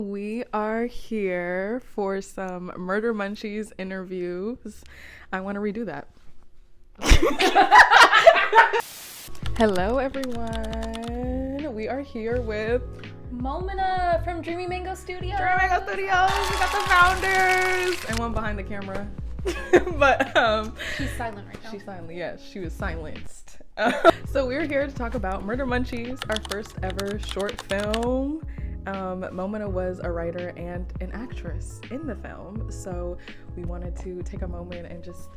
We are here for some Murder Munchies interviews. I want to redo that. Hello, everyone. We are here with Momina from Dreamy Mango Studios. Dreamy Mango Studios. We got the founders and one behind the camera. But she's silent right now. She's silent. Yes, she was silenced. So we're here to talk about Murder Munchies, our first ever short film. Momina was a writer and an actress in the film, so we wanted to take a moment and just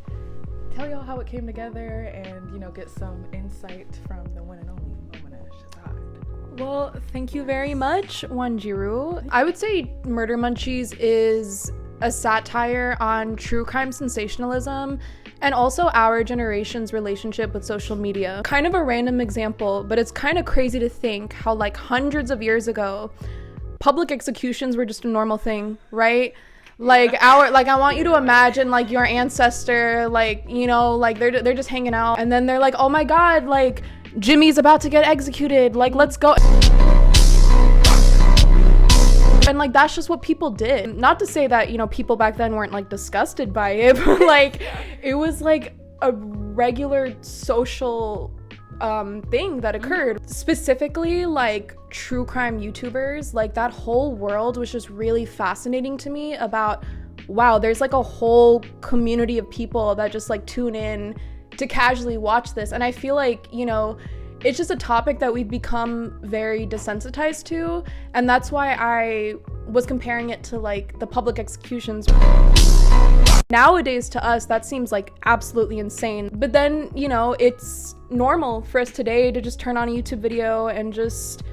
tell y'all how it came together and, you know, get some insight from the one and only Momina Shazad. Well, thank you very much, Wanjiru. I would say Murder Munchies is a satire on true crime sensationalism and also our generation's relationship with social media. Kind of a random example, but it's kind of crazy to think how like hundreds of years ago, public executions were just a normal thing, right? Like I want you to imagine like your ancestor, like, you know, like they're just hanging out and then they're like, oh my God, like Jimmy's about to get executed. Like, let's go. And like, that's just what people did. Not to say that, you know, people back then weren't like disgusted by it, but like it was like a regular social thing that occurred. Specifically like true crime YouTubers, like that whole world was just really fascinating to me about, wow, there's like a whole community of people that just like tune in to casually watch this. And I feel like, you know, it's just a topic that we've become very desensitized to, and that's why I was comparing it to like the public executions. Nowadays to us that seems like absolutely insane, but then, you know, it's normal for us today to just turn on a YouTube video and just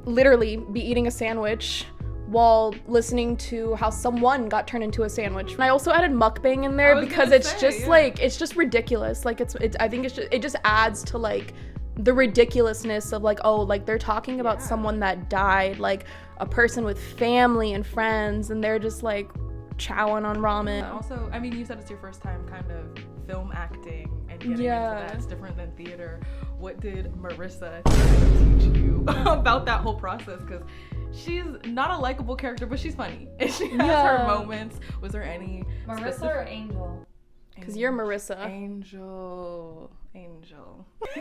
literally be eating a sandwich while listening to how someone got turned into a sandwich. And I also added mukbang in there because it's just like, it's just ridiculous. Like it's I think it just adds to like the ridiculousness of like, oh, like they're talking about someone that died, like a person with family and friends, and they're just like chowing on ramen. Also, I mean, you said it's your first time kind of film acting and getting into that. It's different than theater. What did Marissa teach you about that whole process? Because she's not a likable character, but she's funny and she has her moments. Was there any Marissa or Angel? Because you're Marissa. Angel.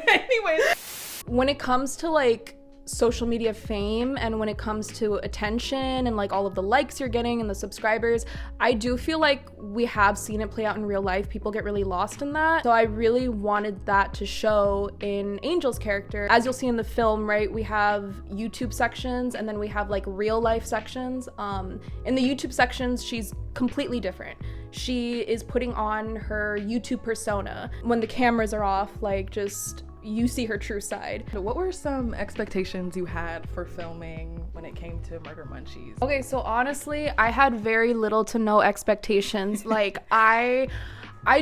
Anyways, when it comes to like social media fame and when it comes to attention and like all of the likes you're getting and the subscribers, I do feel like we have seen it play out in real life. People get really lost in that. So I really wanted that to show in Angel's character. As you'll see in the film, right, we have YouTube sections and then we have like real life sections. In the YouTube sections, she's completely different. She is putting on her YouTube persona. When the cameras are off, like just you see her true side. What were some expectations you had for filming when it came to Murder Munchies? Okay, so honestly, I had very little to no expectations. Like I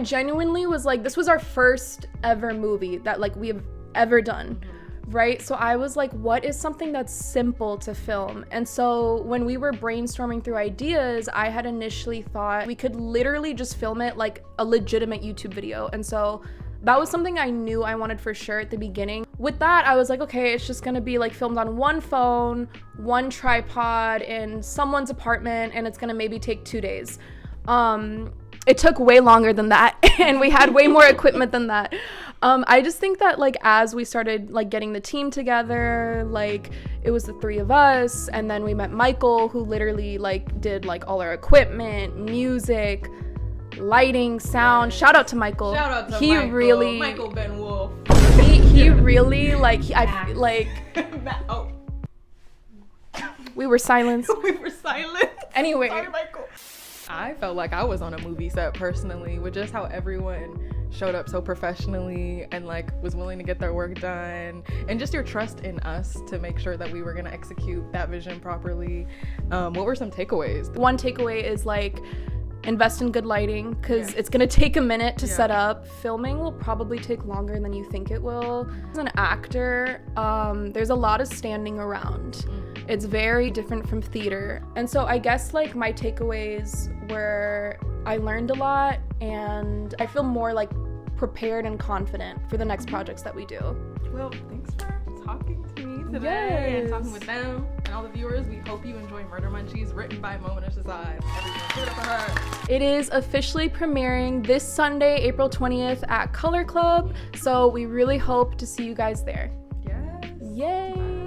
genuinely was like, this was our first ever movie that like we have ever done. Right? So I was like, what is something that's simple to film? And so when we were brainstorming through ideas, I had initially thought we could literally just film it like a legitimate YouTube video. And so that was something I knew I wanted for sure at the beginning. With that, I was like, okay, it's just gonna be like filmed on one phone, one tripod in someone's apartment, and it's gonna maybe take 2 days. It took way longer than that, and we had way more equipment than that. I just think that like as we started like getting the team together, like it was the three of us, and then we met Michael, who literally like did like all our equipment, music, lighting, sound. Shout out to Michael. Shout out to Michael. Really, Michael Ben Wolf. He really like I like. Oh. We were silenced. We were silent. Anyway. Sorry, Michael. I felt like I was on a movie set personally, with just how everyone showed up so professionally and like was willing to get their work done, and just your trust in us to make sure that we were gonna execute that vision properly. What were some takeaways? One takeaway is like invest in good lighting, because it's gonna take a minute to set up. Filming will probably take longer than you think it will. As an actor, there's a lot of standing around. It's very different from theater. And so I guess like my takeaways were I learned a lot and I feel more like prepared and confident for the next projects that we do. Well, thanks for talking to me today and talking with them and all the viewers. We hope you enjoy Murder Munchies, written by Momina Shazad. Everyone, give it up for her. It is officially premiering this Sunday, April 20th at Color Club. So we really hope to see you guys there. Yes. Yay!